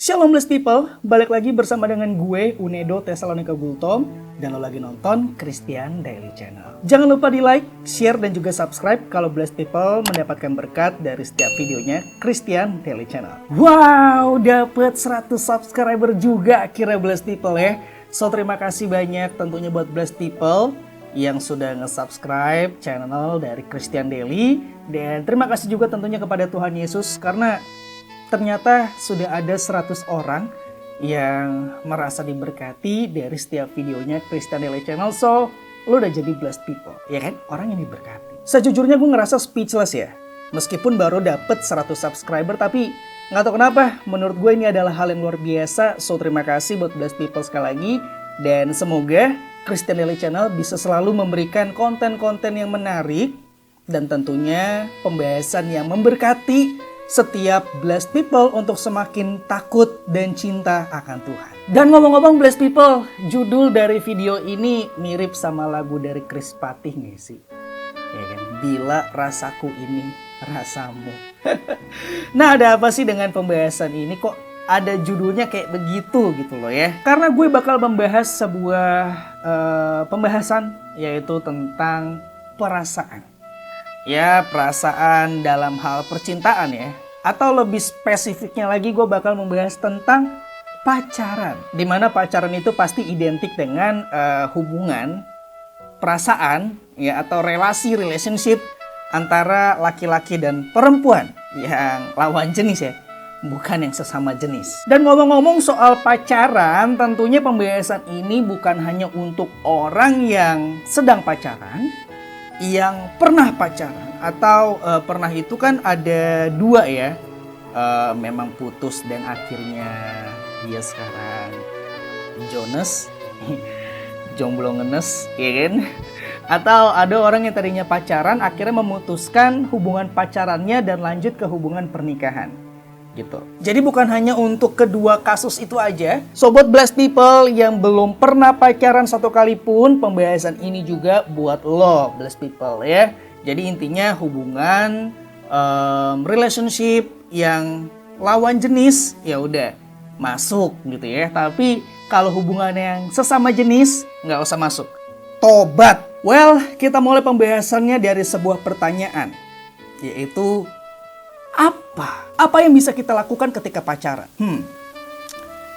Shalom blessed people, balik lagi bersama dengan gue, Unedo Tesalonika Gultom, dan lo lagi nonton Christian Daily Channel. Jangan lupa di like, share, dan juga subscribe kalau blessed people mendapatkan berkat dari setiap videonya Christian Daily Channel. Wow, dapet 100 subscriber juga akhirnya blessed people ya. So terima kasih banyak tentunya buat blessed people yang sudah nge-subscribe channel dari Christian Daily. Dan terima kasih juga tentunya kepada Tuhan Yesus karena ternyata sudah ada 100 orang yang merasa diberkati dari setiap videonya Christian Daily Channel. So, lo udah jadi blessed people, ya kan? Orang yang diberkati. Sejujurnya gue ngerasa speechless ya. Meskipun baru dapet 100 subscriber, tapi nggak tahu kenapa, menurut gue ini adalah hal yang luar biasa. So, terima kasih buat blessed people sekali lagi. Dan semoga Christian Daily Channel bisa selalu memberikan konten-konten yang menarik dan tentunya pembahasan yang memberkati setiap blessed people untuk semakin takut dan cinta akan Tuhan. Dan ngomong-ngomong blessed people, judul dari video ini mirip sama lagu dari Chris Patih gak sih? Ya kan? Bila rasaku ini rasamu. Nah, ada apa sih dengan pembahasan ini? Kok ada judulnya kayak begitu gitu loh ya? Karena gue bakal membahas sebuah pembahasan yaitu tentang perasaan. Ya, perasaan dalam hal percintaan ya. Atau lebih spesifiknya lagi gue bakal membahas tentang pacaran. Dimana pacaran itu pasti identik dengan hubungan, perasaan ya, atau relationship antara laki-laki dan perempuan yang lawan jenis ya. Bukan yang sesama jenis. Dan ngomong-ngomong soal pacaran, tentunya pembahasan ini bukan hanya untuk orang yang sedang pacaran, yang pernah pacaran atau pernah itu kan ada dua ya, memang putus dan akhirnya dia sekarang Jonas jomblo ngenes ya kan, atau ada orang yang tadinya pacaran akhirnya memutuskan hubungan pacarannya dan lanjut ke hubungan pernikahan gitu. Jadi bukan hanya untuk kedua kasus itu aja. Sobat blessed people yang belum pernah pacaran satu kali pun, pembahasan ini juga buat lo blessed people ya. Jadi intinya hubungan relationship yang lawan jenis ya udah masuk gitu ya. Tapi kalau hubungan yang sesama jenis nggak usah masuk. Tobat. Well, kita mulai pembahasannya dari sebuah pertanyaan, yaitu apa yang bisa kita lakukan ketika pacaran?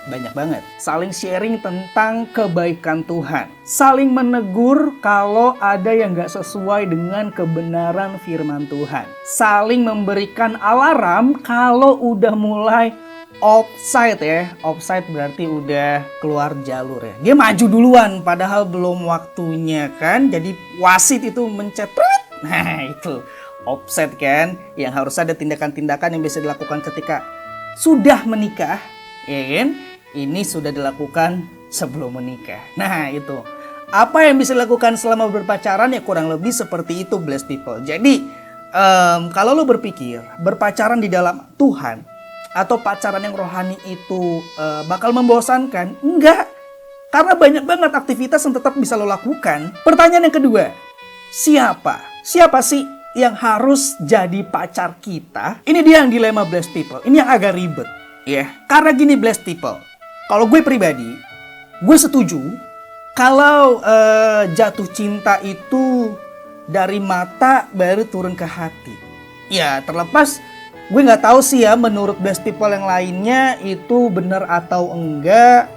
Banyak banget. Saling sharing tentang kebaikan Tuhan. Saling menegur kalau ada yang gak sesuai dengan kebenaran firman Tuhan. Saling memberikan alarm kalau udah mulai offside ya. Offside berarti udah keluar jalur ya. Dia maju duluan padahal belum waktunya kan. Jadi wasit itu mencet. Nah itu offset kan, yang harus ada tindakan-tindakan yang bisa dilakukan ketika sudah menikah, ya kan? Ini sudah dilakukan sebelum menikah. Nah itu, apa yang bisa dilakukan selama berpacaran ya kurang lebih seperti itu blessed people. Jadi kalau lo berpikir berpacaran di dalam Tuhan atau pacaran yang rohani itu bakal membosankan, enggak. Karena banyak banget aktivitas yang tetap bisa lo lakukan. Pertanyaan yang kedua, siapa sih yang harus jadi pacar kita? Ini dia yang dilema blessed people. Ini yang agak ribet ya. Karena gini blessed people, kalau gue pribadi, gue setuju kalau jatuh cinta itu dari mata baru turun ke hati. Ya terlepas gue nggak tahu sih ya menurut blessed people yang lainnya itu benar atau enggak,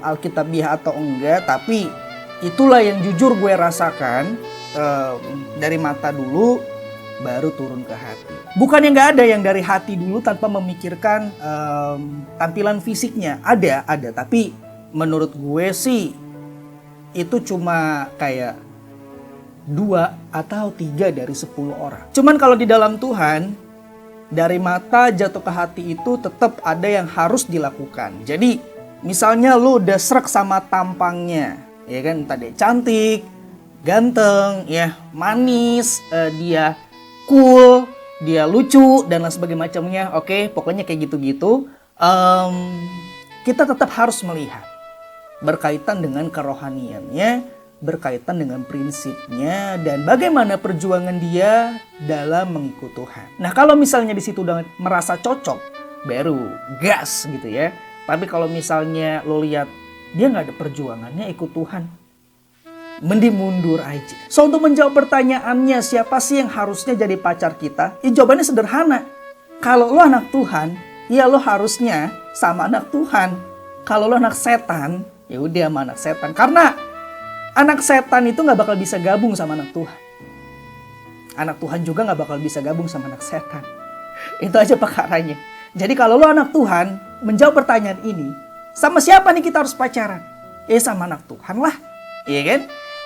alkitabiah atau enggak, tapi itulah yang jujur gue rasakan. Dari mata dulu baru turun ke hati. Bukan yang nggak ada yang dari hati dulu tanpa memikirkan tampilan fisiknya. Ada, tapi menurut gue sih itu cuma kayak 2 atau 3 dari 10 orang. Cuman kalau di dalam Tuhan, dari mata jatuh ke hati itu tetap ada yang harus dilakukan. Jadi misalnya lu udah srek sama tampangnya, ya kan, tadi cantik, ganteng, ya manis, dia cool, dia lucu dan lain sebagainya macamnya. Oke, pokoknya kayak gitu-gitu. Kita tetap harus melihat berkaitan dengan kerohaniannya, berkaitan dengan prinsipnya dan bagaimana perjuangan dia dalam mengikut Tuhan. Nah, kalau misalnya di situ udah merasa cocok, baru gas gitu ya. Tapi kalau misalnya lo lihat dia nggak ada perjuangannya ikut Tuhan, mending mundur aja. So untuk menjawab pertanyaannya siapa sih yang harusnya jadi pacar kita? Ya jawabannya sederhana. Kalau lo anak Tuhan, ya lo harusnya sama anak Tuhan. Kalau lo anak setan, ya udah sama anak setan. Karena anak setan itu nggak bakal bisa gabung sama anak Tuhan. Anak Tuhan juga nggak bakal bisa gabung sama anak setan. Itu aja perkaranya. Jadi kalau lo anak Tuhan, menjawab pertanyaan ini, sama siapa nih kita harus pacaran? Sama anak Tuhan lah. Iya kan?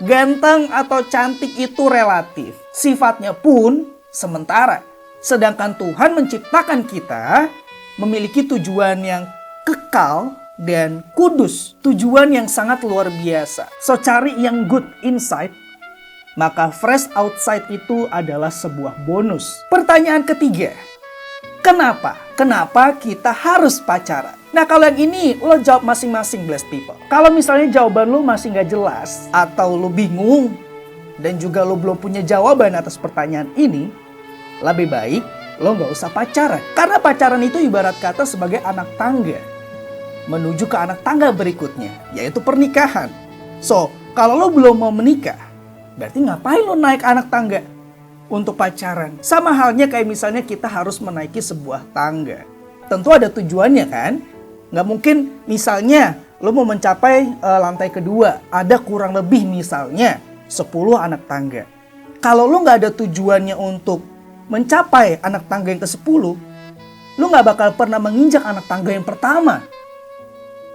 Ganteng atau cantik itu relatif. Sifatnya pun sementara. Sedangkan Tuhan menciptakan kita memiliki tujuan yang kekal dan kudus. Tujuan yang sangat luar biasa. So cari yang good inside, maka fresh outside itu adalah sebuah bonus. Pertanyaan ketiga, kenapa? Kenapa kita harus pacaran? Nah kalau yang ini lo jawab masing-masing blessed people. Kalau misalnya jawaban lo masih gak jelas atau lo bingung dan juga lo belum punya jawaban atas pertanyaan ini, lebih baik lo gak usah pacaran. Karena pacaran itu ibarat kata sebagai anak tangga menuju ke anak tangga berikutnya, yaitu pernikahan. So kalau lo belum mau menikah, berarti ngapain lo naik anak tangga untuk pacaran? Sama halnya kayak misalnya kita harus menaiki sebuah tangga. Tentu ada tujuannya kan? Nggak mungkin misalnya lo mau mencapai lantai kedua, ada kurang lebih misalnya 10 anak tangga. Kalau lo nggak ada tujuannya untuk mencapai anak tangga yang ke-10, lo nggak bakal pernah menginjak anak tangga yang pertama.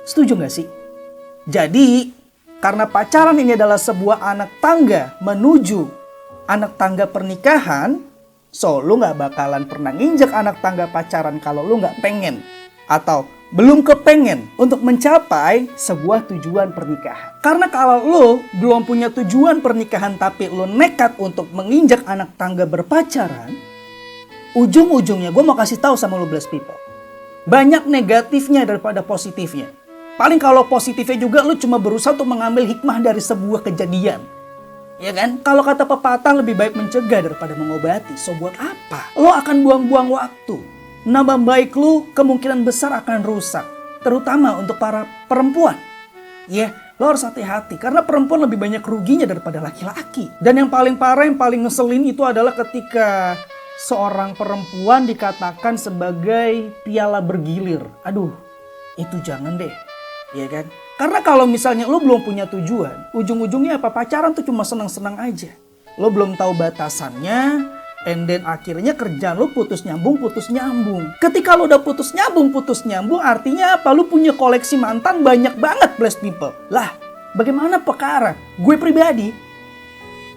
Setuju nggak sih? Jadi karena pacaran ini adalah sebuah anak tangga menuju anak tangga pernikahan, so lu gak bakalan pernah nginjek anak tangga pacaran kalau lu gak pengen atau belum kepengen untuk mencapai sebuah tujuan pernikahan. Karena kalau lu belum punya tujuan pernikahan tapi lu nekat untuk menginjak anak tangga berpacaran, ujung-ujungnya gue mau kasih tahu sama lu blessed people, banyak negatifnya daripada positifnya. Paling kalau positifnya juga lu cuma berusaha untuk mengambil hikmah dari sebuah kejadian. Ya kan? Kalau kata pepatah lebih baik mencegah daripada mengobati. So buat apa? Lo akan buang-buang waktu. Nama baik lu kemungkinan besar akan rusak. Terutama untuk para perempuan. Ya, lo harus hati-hati. Karena perempuan lebih banyak ruginya daripada laki-laki. Dan yang paling parah, yang paling ngeselin itu adalah ketika seorang perempuan dikatakan sebagai piala bergilir. Aduh, itu jangan deh. Ya kan? Karena kalau misalnya lo belum punya tujuan, ujung-ujungnya apa? Pacaran tuh cuma senang-senang aja. Lo belum tahu batasannya, and then akhirnya kerjaan lo putus nyambung. Ketika lo udah putus nyambung, artinya apa? Lo punya koleksi mantan banyak banget blessed people. Lah, bagaimana perkara? Gue pribadi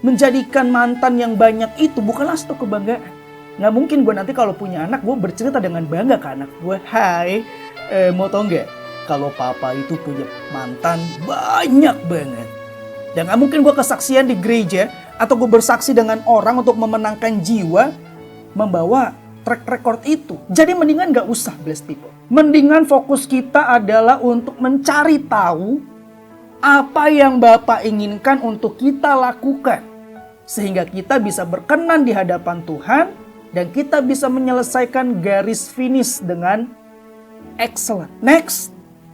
menjadikan mantan yang banyak itu bukanlah suatu kebanggaan. Nggak mungkin gue nanti kalau punya anak, gue bercerita dengan bangga ke anak gue. Hai, mau tau nggak? Kalau papa itu punya mantan banyak banget. Dan gak mungkin gue kesaksian di gereja atau gue bersaksi dengan orang untuk memenangkan jiwa membawa track record itu. Jadi mendingan gak usah blessed people. Mendingan fokus kita adalah untuk mencari tahu apa yang Bapak inginkan untuk kita lakukan. Sehingga kita bisa berkenan di hadapan Tuhan dan kita bisa menyelesaikan garis finish dengan excellent. Next.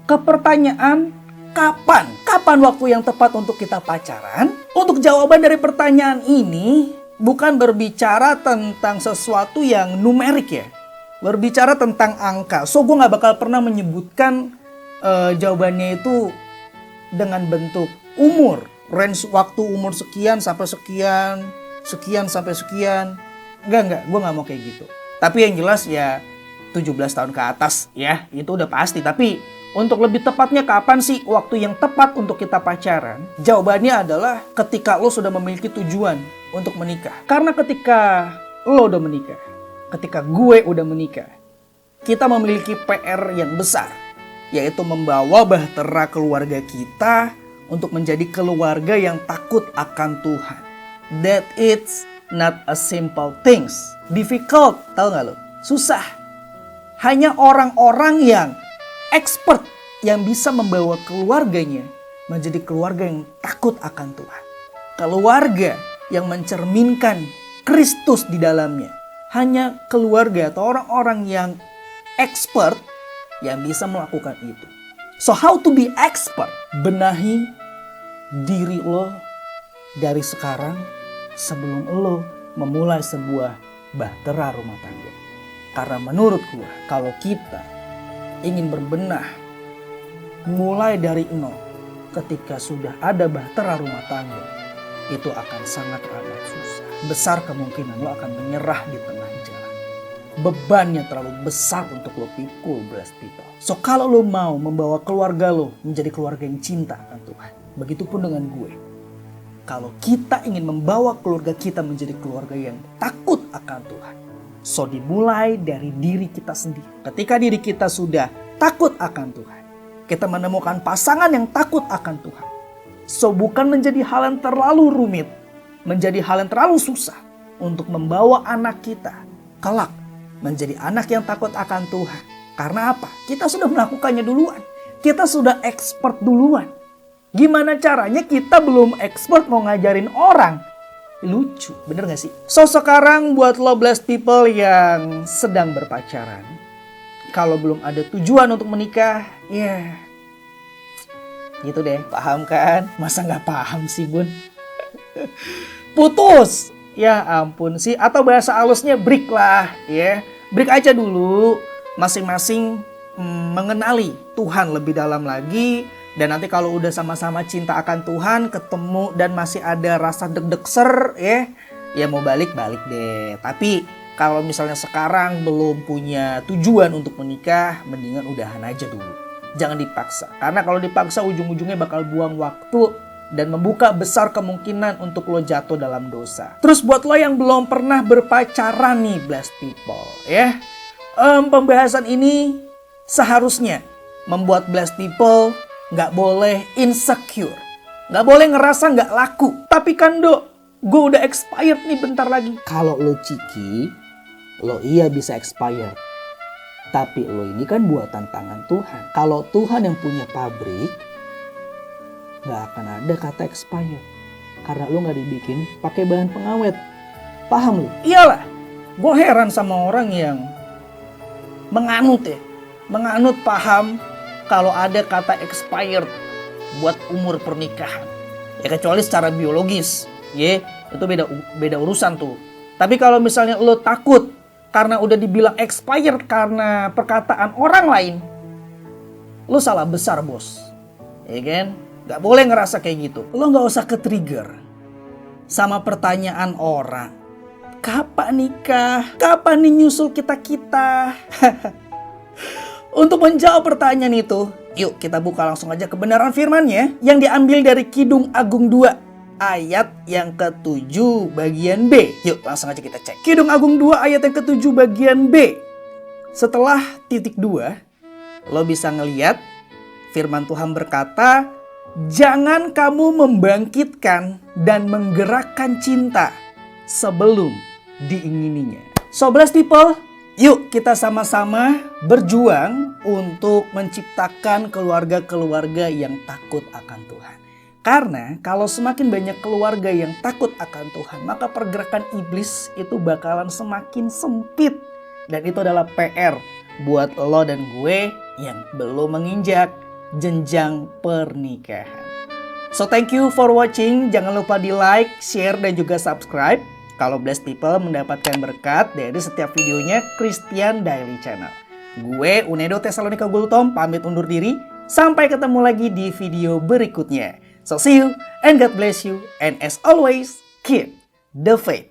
Ke pertanyaan kapan? Kapan waktu yang tepat untuk kita pacaran? Untuk jawaban dari pertanyaan ini bukan berbicara tentang sesuatu yang numerik ya. Berbicara tentang angka. So gue gak bakal pernah menyebutkan jawabannya itu dengan bentuk umur. Range waktu umur sekian sampai sekian, sekian sampai sekian. Enggak, gue gak mau kayak gitu. Tapi yang jelas ya 17 tahun ke atas ya, itu udah pasti. Tapi untuk lebih tepatnya kapan sih waktu yang tepat untuk kita pacaran? Jawabannya adalah ketika lo sudah memiliki tujuan untuk menikah. Karena ketika lo udah menikah, ketika gue udah menikah, kita memiliki PR yang besar. Yaitu membawa bahtera keluarga kita untuk menjadi keluarga yang takut akan Tuhan. That it's not a simple things. Difficult, tahu gak lo? Susah. Hanya orang-orang yang expert yang bisa membawa keluarganya menjadi keluarga yang takut akan Tuhan. Keluarga yang mencerminkan Kristus di dalamnya. Hanya keluarga atau orang-orang yang expert yang bisa melakukan itu. So how to be expert? Benahi diri lo dari sekarang sebelum lo memulai sebuah bahtera rumah tangga. Karena menurut gue, kalau kita ingin berbenah mulai dari nol ketika sudah ada bahtera rumah tangga, itu akan sangat amat susah. Besar kemungkinan lo akan menyerah di tengah jalan. Bebannya terlalu besar untuk lo pikul, blessed people. So kalau lo mau membawa keluarga lo menjadi keluarga yang cinta akan Tuhan, begitupun dengan gue. Kalau kita ingin membawa keluarga kita menjadi keluarga yang takut akan Tuhan, so dimulai dari diri kita sendiri. Ketika diri kita sudah takut akan Tuhan, kita menemukan pasangan yang takut akan Tuhan. So bukan menjadi hal yang terlalu rumit, menjadi hal yang terlalu susah untuk membawa anak kita kelak menjadi anak yang takut akan Tuhan. Karena apa? Kita sudah melakukannya duluan. Kita sudah expert duluan. Gimana caranya kita belum expert mau ngajarin orang? Lucu, bener gak sih? So sekarang buat lo blessed people yang sedang berpacaran, kalau belum ada tujuan untuk menikah, ya gitu deh, paham kan? Masa gak paham sih bun? Putus! Ya ampun sih, atau bahasa halusnya break lah ya. Break aja dulu, masing-masing mengenali Tuhan lebih dalam lagi. Dan nanti kalau udah sama-sama cinta akan Tuhan, ketemu dan masih ada rasa deg-degser ya mau balik-balik deh. Tapi kalau misalnya sekarang belum punya tujuan untuk menikah, mendingan udahan aja dulu. Jangan dipaksa. Karena kalau dipaksa ujung-ujungnya bakal buang waktu dan membuka besar kemungkinan untuk lo jatuh dalam dosa. Terus buat lo yang belum pernah berpacaran nih, blessed people ya. Pembahasan ini seharusnya membuat blessed people nggak boleh insecure, nggak boleh ngerasa nggak laku. Tapi kan dok, gue udah expired nih bentar lagi. Kalau lo ciki, lo iya bisa expired. Tapi lo ini kan buatan tangan Tuhan. Kalau Tuhan yang punya pabrik, nggak akan ada kata expired. Karena lo nggak dibikin pakai bahan pengawet. Paham lo? Iyalah, gue heran sama orang yang menganut paham kalau ada kata expired buat umur pernikahan. Ya kecuali secara biologis, ya itu beda urusan tuh. Tapi kalau misalnya lo takut karena udah dibilang expired karena perkataan orang lain, lo salah besar bos. Ya kan? Gak boleh ngerasa kayak gitu. Lo gak usah ke-trigger sama pertanyaan orang. Kapan nikah? Kapan nih nyusul kita-kita? Untuk menjawab pertanyaan itu, yuk kita buka langsung aja kebenaran firman-Nya yang diambil dari Kidung Agung 2 ayat yang ke-7 bagian B. Yuk langsung aja kita cek. Kidung Agung 2 ayat yang ke-7 bagian B. Setelah titik 2, lo bisa ngeliat firman Tuhan berkata, jangan kamu membangkitkan dan menggerakkan cinta sebelum diingininya. So blessed people, yuk kita sama-sama berjuang untuk menciptakan keluarga-keluarga yang takut akan Tuhan. Karena kalau semakin banyak keluarga yang takut akan Tuhan, maka pergerakan iblis itu bakalan semakin sempit. Dan itu adalah PR buat lo dan gue yang belum menginjak jenjang pernikahan. So thank you for watching. Jangan lupa di like, share, dan juga subscribe. Kalau blessed people mendapatkan berkat dari setiap videonya Christian Daily Channel. Gue Unedo Tesalonika Gultom pamit undur diri. Sampai ketemu lagi di video berikutnya. So see you and God bless you. And as always, keep the faith.